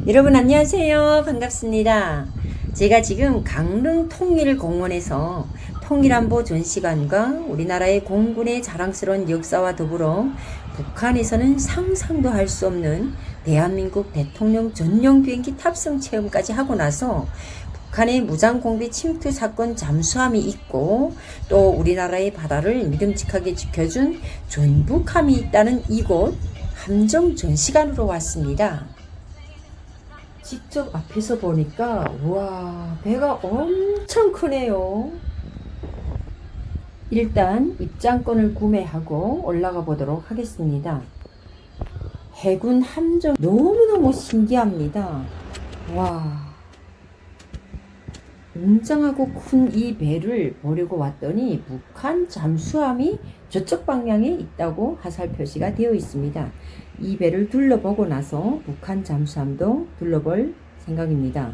여러분 안녕하세요. 반갑습니다. 제가 지금 강릉 통일공원에서 통일안보 전시관과 우리나라의 공군의 자랑스러운 역사와 더불어 북한에서는 상상도 할 수 없는 대한민국 대통령 전용 비행기 탑승 체험까지 하고 나서 북한의 무장공비 침투 사건 잠수함이 있고 또 우리나라의 바다를 믿음직하게 지켜준 전북함이 있다는 이곳 함정 전시관으로 왔습니다. 직접 앞에서 보니까 와, 배가 엄청 크네요. 일단 입장권을 구매하고 올라가 보도록 하겠습니다. 해군 함정 너무너무 신기합니다. 와, 웅장하고 큰 이 배를 보려고 왔더니 북한 잠수함이 저쪽 방향에 있다고 화살 표시가 되어 있습니다. 이 배를 둘러보고 나서 북한 잠수함도 둘러볼 생각입니다.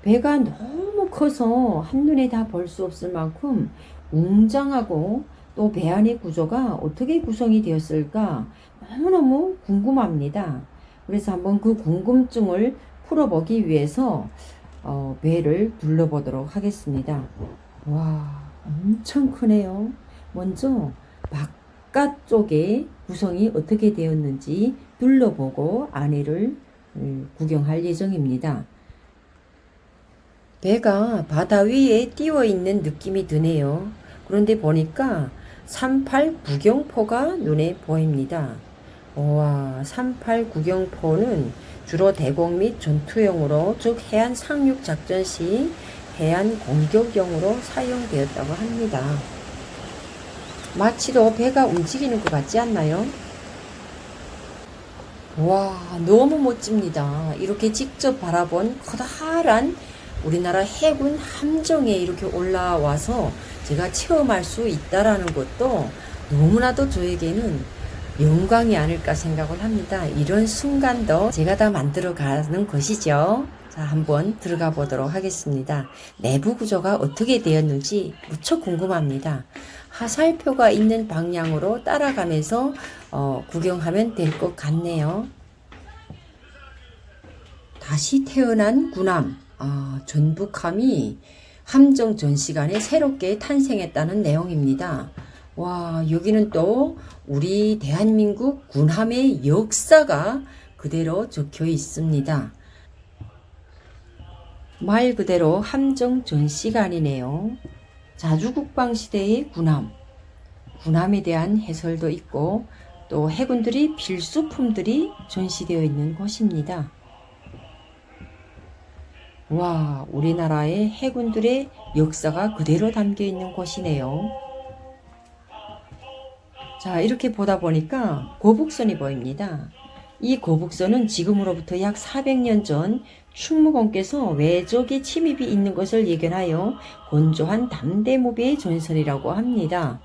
배가 너무 커서 한눈에 다 볼 수 없을 만큼 웅장하고 또 배 안의 구조가 어떻게 구성이 되었을까 너무너무 궁금합니다. 그래서 한번 그 궁금증을 풀어보기 위해서 배를 둘러보도록 하겠습니다. 와, 엄청 크네요. 먼저 바깥쪽에 구성이 어떻게 되었는지 둘러보고 안에를 구경할 예정입니다. 배가 바다 위에 띄워 있는 느낌이 드네요. 그런데 보니까 38 구경포가 눈에 보입니다. 와, 38 구경포는 주로 대공 및 전투용으로, 즉 해안 상륙 작전 시 해안 공격용으로 사용되었다고 합니다. 마치도 배가 움직이는 것 같지 않나요? 와, 너무 멋집니다. 이렇게 직접 바라본 커다란 우리나라 해군 함정에 이렇게 올라와서 제가 체험할 수 있다라는 것도 너무나도 저에게는 영광이 아닐까 생각을 합니다. 이런 순간도 제가 다 만들어 가는 것이죠. 자, 한번 들어가 보도록 하겠습니다. 내부 구조가 어떻게 되었는지 무척 궁금합니다. 화살표가 있는 방향으로 따라가면서 구경하면 될 것 같네요. 다시 태어난 군함, 전북함이 함정 전시관에 새롭게 탄생했다는 내용입니다. 와, 여기는 또 우리 대한민국 군함의 역사가 그대로 적혀 있습니다. 말 그대로 함정 전시관이네요. 자주국방시대의 군함, 군함에 대한 해설도 있고 또 해군들이 필수품들이 전시되어 있는 곳입니다. 와, 우리나라의 해군들의 역사가 그대로 담겨 있는 곳이네요. 자, 이렇게 보다 보니까 거북선이 보입니다. 이 거북선은 지금으로부터 약 400년 전 충무공께서 외적의 침입이 있는 것을 예견하여 건조한 담대무비의 전선이라고 합니다.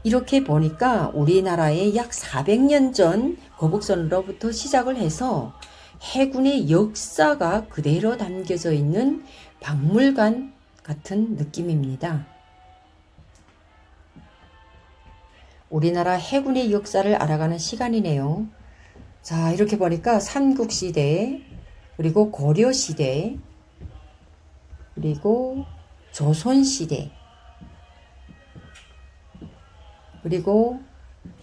이렇게 보니까 우리나라의 약 400년 전 거북선으로부터 시작을 해서 해군의 역사가 그대로 담겨져 있는 박물관 같은 느낌입니다. 우리나라 해군의 역사를 알아가는 시간이네요. 자, 이렇게 보니까 삼국시대, 그리고 고려시대, 그리고 조선시대, 그리고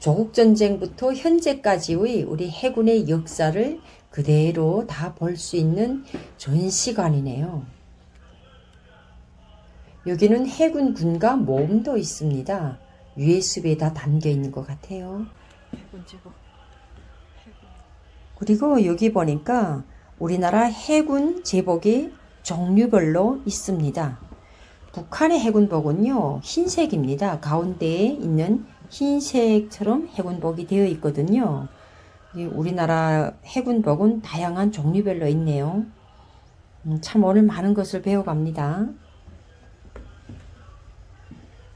조국전쟁부터 현재까지의 우리 해군의 역사를 그대로 다 볼 수 있는 전시관이네요. 여기는 해군 군가 모음도 있습니다. USB에 다 담겨 있는 것 같아요. 그리고 여기 보니까 우리나라 해군 제복이 종류별로 있습니다. 북한의 해군복은요, 흰색입니다. 가운데에 있는 흰색처럼 해군복이 되어 있거든요. 우리나라 해군복은 다양한 종류별로 있네요. 참 오늘 많은 것을 배워갑니다.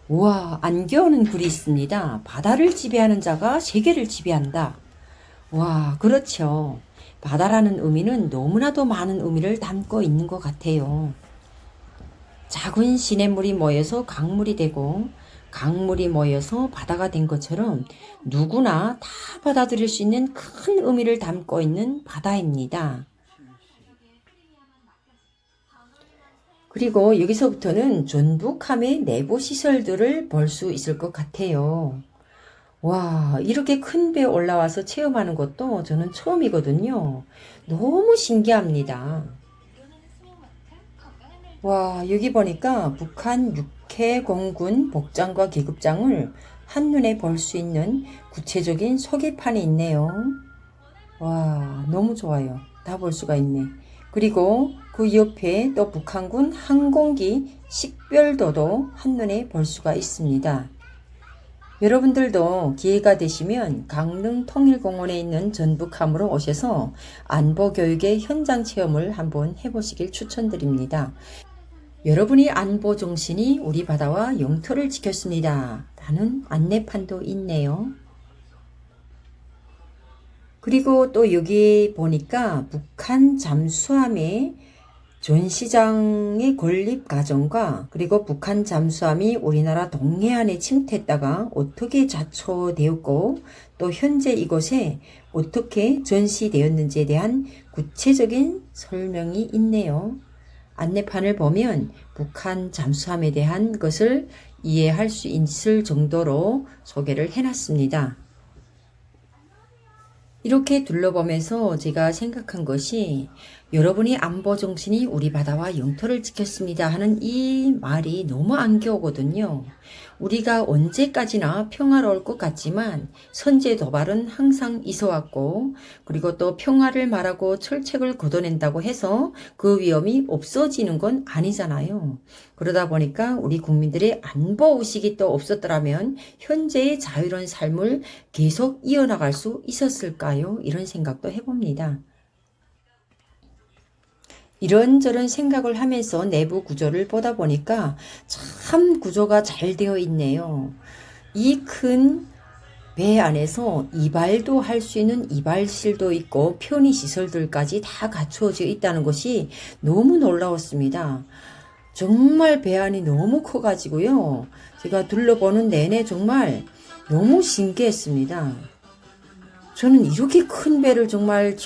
우와, 안겨오는 글이 있습니다. 바다를 지배하는 자가 세계를 지배한다. 와, 그렇죠. 바다라는 의미는 너무나도 많은 의미를 담고 있는 것 같아요. 작은 시냇물이 모여서 강물이 되고 강물이 모여서 바다가 된 것처럼 누구나 다 받아들일 수 있는 큰 의미를 담고 있는 바다입니다. 그리고 여기서부터는 전북함의 내부 시설들을 볼 수 있을 것 같아요. 와, 이렇게 큰 배에 올라와서 체험하는 것도 저는 처음이거든요. 너무 신기합니다. 와, 여기 보니까 북한 육해공군 복장과 계급장을 한눈에 볼 수 있는 구체적인 소개판이 있네요. 와, 너무 좋아요. 다 볼 수가 있네. 그리고 그 옆에 또 북한군 항공기 식별도도 한눈에 볼 수가 있습니다. 여러분들도 기회가 되시면 강릉 통일공원에 있는 전북함으로 오셔서 안보교육의 현장 체험을 한번 해보시길 추천드립니다. 여러분이 안보 정신이 우리 바다와 영토를 지켰습니다. 라는 안내판도 있네요. 그리고 또 여기 보니까 북한 잠수함의 전시장의 건립 과정과 그리고 북한 잠수함이 우리나라 동해안에 침투했다가 어떻게 자초되었고 또 현재 이곳에 어떻게 전시되었는지에 대한 구체적인 설명이 있네요. 안내판을 보면 북한 잠수함에 대한 것을 이해할 수 있을 정도로 소개를 해놨습니다. 이렇게 둘러보면서 제가 생각한 것이 여러분이 안보 정신이 우리 바다와 영토를 지켰습니다 하는 이 말이 너무 안겨오거든요. 우리가 언제까지나 평화로울 것 같지만 선제 도발은 항상 있어왔고 그리고 또 평화를 말하고 철책을 걷어낸다고 해서 그 위험이 없어지는 건 아니잖아요. 그러다 보니까 우리 국민들의 안보 의식이 또 없었더라면 현재의 자유로운 삶을 계속 이어나갈 수 있었을까요? 이런 생각도 해봅니다. 이런저런 생각을 하면서 내부 구조를 보다 보니까 참 구조가 잘 되어 있네요. 이 큰 배 안에서 이발도 할 수 있는 이발실도 있고 편의시설들까지 다 갖추어져 있다는 것이 너무 놀라웠습니다. 정말 배 안이 너무 커가지고요. 제가 둘러보는 내내 정말 너무 신기했습니다. 저는 이렇게 큰 배를 정말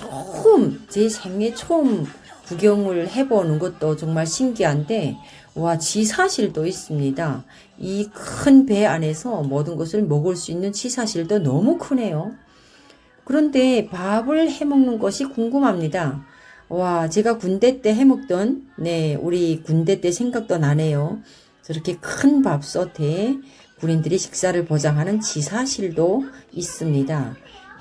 제 생애 처음 구경을 해보는 것도 정말 신기한데 와, 지사실도 있습니다. 이 큰 배 안에서 모든 것을 먹을 수 있는 지사실도 너무 크네요. 그런데 밥을 해먹는 것이 궁금합니다. 와, 제가 군대 때 해먹던 우리 군대 때 생각도 나네요. 저렇게 큰 밥솥에 군인들이 식사를 보장하는 지사실도 있습니다.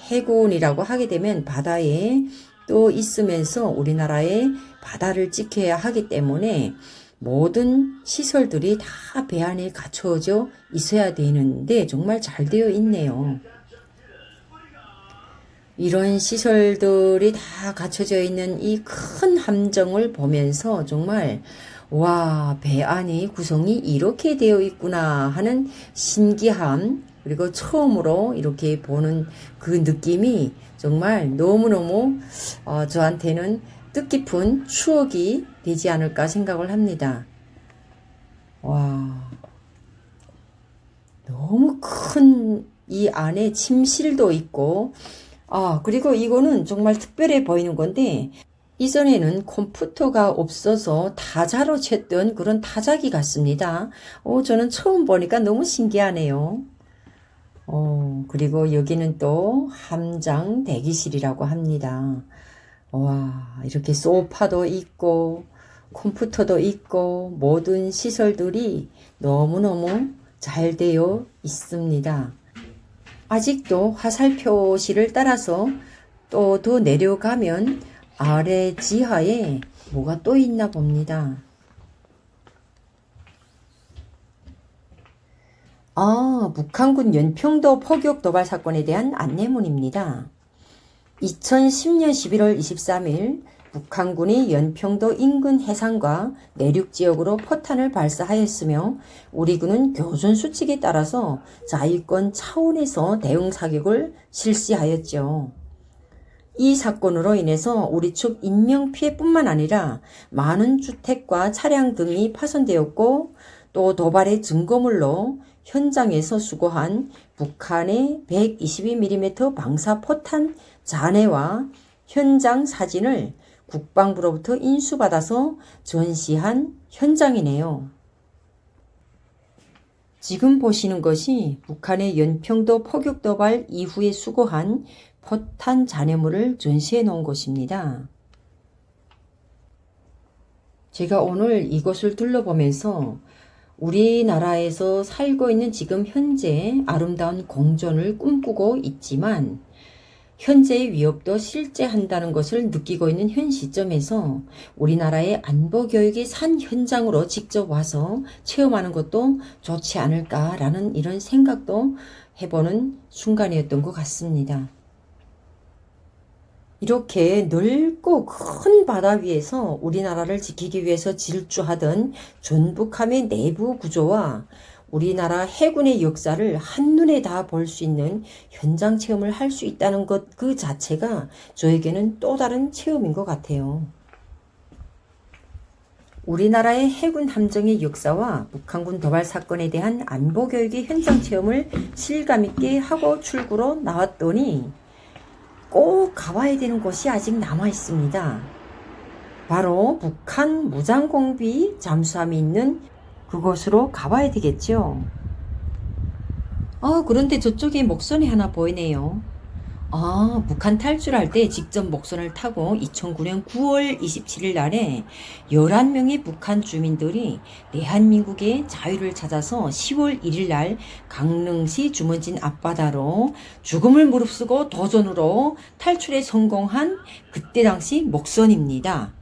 해군이라고 하게 되면 바다에 또 있으면서 우리나라의 바다를 지켜야 하기 때문에 모든 시설들이 다 배 안에 갖춰져 있어야 되는데 정말 잘 되어 있네요. 이런 시설들이 다 갖춰져 있는 이 큰 함정을 보면서 정말 와, 배 안의 구성이 이렇게 되어 있구나 하는 신기함 그리고 처음으로 이렇게 보는 그 느낌이 정말 너무너무 저한테는 뜻깊은 추억이 되지 않을까 생각을 합니다. 와, 너무 큰 이 안에 침실도 있고 그리고 이거는 정말 특별해 보이는 건데 이전에는 컴퓨터가 없어서 타자로 쳤던 그런 타자기 같습니다. 저는 처음 보니까 너무 신기하네요. 그리고 여기는 또 함장 대기실이라고 합니다. 와, 이렇게 소파도 있고 컴퓨터도 있고 모든 시설들이 너무너무 잘 되어 있습니다. 아직도 화살표시를 따라서 또 더 내려가면 아래 지하에 뭐가 또 있나 봅니다. 북한군 연평도 포격 도발 사건에 대한 안내문입니다. 2010년 11월 23일 북한군이 연평도 인근 해상과 내륙 지역으로 포탄을 발사하였으며 우리 군은 교전 수칙에 따라서 자위권 차원에서 대응 사격을 실시하였죠. 이 사건으로 인해서 우리 측 인명피해뿐만 아니라 많은 주택과 차량 등이 파손되었고 또 도발의 증거물로 현장에서 수거한 북한의 122mm 방사포탄 잔해와 현장 사진을 국방부로부터 인수받아서 전시한 현장이네요. 지금 보시는 것이 북한의 연평도 포격 도발 이후에 수거한 포탄 잔해물을 전시해 놓은 곳입니다. 제가 오늘 이곳을 둘러보면서 우리나라에서 살고 있는 지금 현재 아름다운 공존을 꿈꾸고 있지만 현재의 위협도 실제한다는 것을 느끼고 있는 현 시점에서 우리나라의 안보교육이 산 현장으로 직접 와서 체험하는 것도 좋지 않을까라는 이런 생각도 해보는 순간이었던 것 같습니다. 이렇게 넓고 큰 바다 위에서 우리나라를 지키기 위해서 질주하던 전북함의 내부 구조와 우리나라 해군의 역사를 한눈에 다 볼 수 있는 현장 체험을 할 수 있다는 것 그 자체가 저에게는 또 다른 체험인 것 같아요. 우리나라의 해군 함정의 역사와 북한군 도발 사건에 대한 안보교육의 현장 체험을 실감있게 하고 출구로 나왔더니 꼭 가봐야 되는 곳이 아직 남아 있습니다. 바로 북한 무장공비 잠수함이 있는 그곳으로 가봐야 되겠죠. 그런데 저쪽에 목선이 하나 보이네요. 북한 탈출할 때 직접 목선을 타고 2009년 9월 27일 날에 11명의 북한 주민들이 대한민국의 자유를 찾아서 10월 1일 날 강릉시 주문진 앞바다로 죽음을 무릅쓰고 도전으로 탈출에 성공한 그때 당시 목선입니다.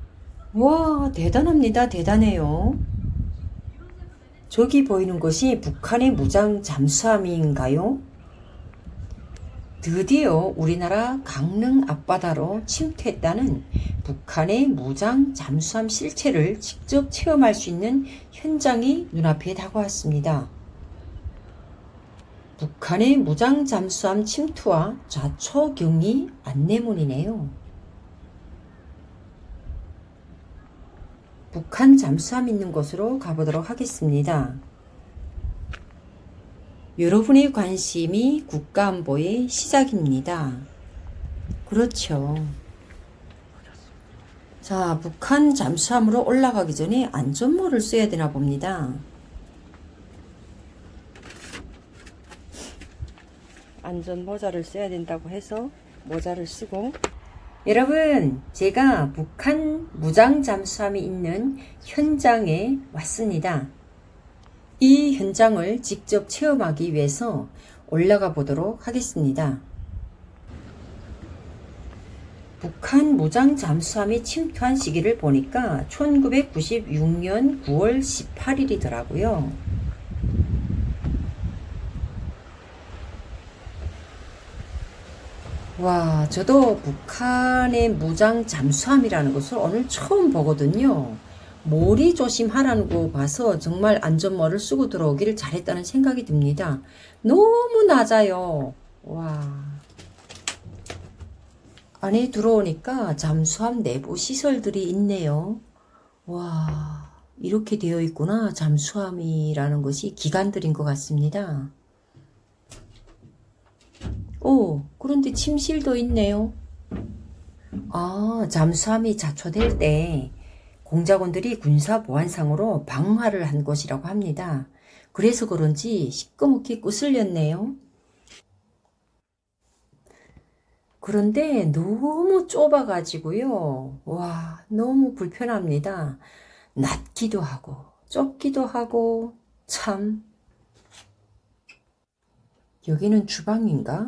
와, 대단합니다. 대단해요. 저기 보이는 것이 북한의 무장 잠수함인가요? 드디어 우리나라 강릉 앞바다로 침투했다는 북한의 무장 잠수함 실체를 직접 체험할 수 있는 현장이 눈앞에 다가왔습니다. 북한의 무장 잠수함 침투와 좌초 경위 안내문이네요. 북한 잠수함 있는 곳으로 가보도록 하겠습니다. 여러분의 관심이 국가안보의 시작입니다. 그렇죠. 자, 북한 잠수함으로 올라가기 전에 안전모를 써야 되나 봅니다. 안전모자를 써야 된다고 해서 모자를 쓰고, 여러분, 제가 북한 무장 잠수함이 있는 현장에 왔습니다. 이 현장을 직접 체험하기 위해서 올라가 보도록 하겠습니다. 북한 무장 잠수함이 침투한 시기를 보니까 1996년 9월 18일이더라고요. 와, 저도 북한의 무장 잠수함이라는 것을 오늘 처음 보거든요. 모리 조심하라는 거 봐서 정말 안전모를 쓰고 들어오기를 잘했다는 생각이 듭니다. 너무 낮아요. 와. 안에 들어오니까 잠수함 내부 시설들이 있네요. 와, 이렇게 되어 있구나. 잠수함이라는 것이 기관들인 것 같습니다. 그런데 침실도 있네요. 잠수함이 자초될 때 공작원들이 군사보안상으로 방화를 한 곳이라고 합니다. 그래서 그런지 시꺼멓게 거슬렸네요. 그런데 너무 좁아가지고요. 와, 너무 불편합니다. 낮기도 하고 좁기도 하고 참. 여기는 주방인가?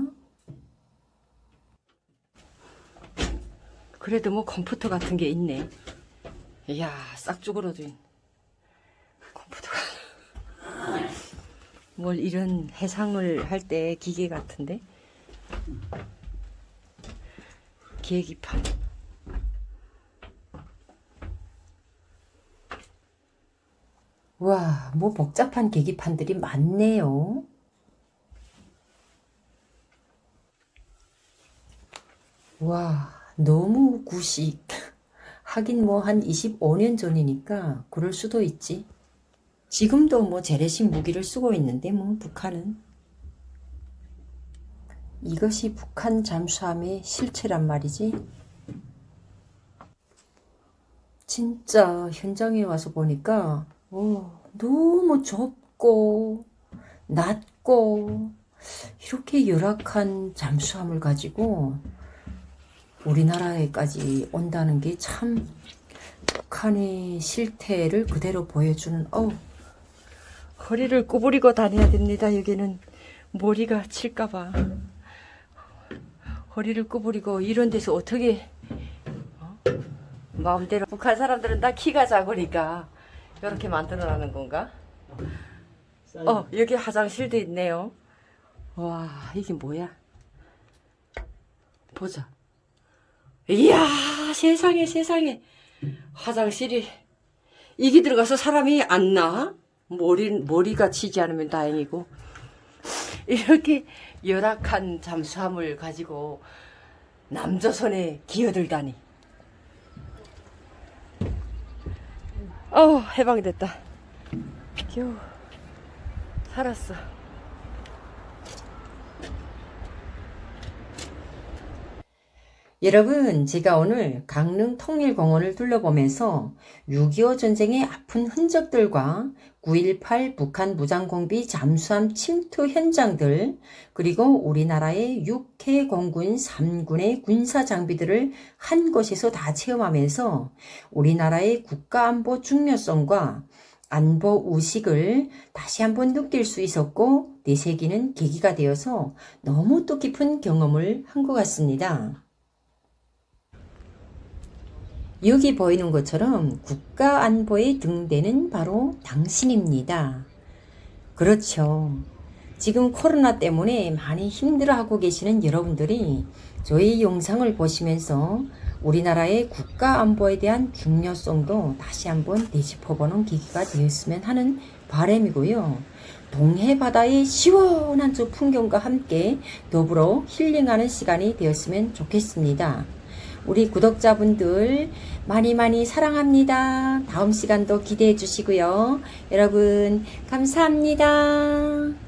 그래도 뭐 컴퓨터 같은 게 있네. 이야, 싹 쪼그러든 컴퓨터가. 뭘 이런 해상을 할 때 기계 같은데? 계기판. 와, 뭐 복잡한 계기판들이 많네요. 와, 너무 구식. 하긴 뭐 한 25년 전이니까 그럴 수도 있지. 지금도 뭐 재래식 무기를 쓰고 있는데 뭐 북한은 이것이 북한 잠수함의 실체란 말이지. 진짜 현장에 와서 보니까 너무 좁고 낮고 이렇게 열악한 잠수함을 가지고 우리나라에까지 온다는 게 참 북한의 실태를 그대로 보여주는 허리를 구부리고 다녀야 됩니다. 여기는 머리가 칠까봐 허리를 구부리고 이런 데서 어떻게 마음대로. 북한 사람들은 다 키가 작으니까 이렇게 만들어놨는 건가? 여기 화장실도 있네요. 와, 이게 뭐야? 보자. 이야, 세상에 세상에. 화장실이 이게 들어가서 사람이 안 나? 머리가 치지 않으면 다행이고. 이렇게 열악한 잠수함을 가지고 남조선에 기어들다니. 해방됐다. 겨우 살았어. 여러분, 제가 오늘 강릉 통일공원을 둘러보면서 6.25 전쟁의 아픈 흔적들과 9.18 북한 무장공비 잠수함 침투 현장들, 그리고 우리나라의 6해 공군 3군의 군사 장비들을 한 곳에서 다 체험하면서 우리나라의 국가안보 중요성과 안보 의식을 다시 한번 느낄 수 있었고 되새기는 계기가 되어서 너무 뜻깊은 경험을 한 것 같습니다. 여기 보이는 것처럼 국가안보의 등대는 바로 당신입니다. 그렇죠. 지금 코로나 때문에 많이 힘들어하고 계시는 여러분들이 저희 영상을 보시면서 우리나라의 국가안보에 대한 중요성도 다시 한번 되짚어보는 계기가 되었으면 하는 바람이고요. 동해바다의 시원한 저 풍경과 함께 더불어 힐링하는 시간이 되었으면 좋겠습니다. 우리 구독자분들 많이 사랑합니다. 다음 시간도 기대해 주시고요. 여러분 감사합니다.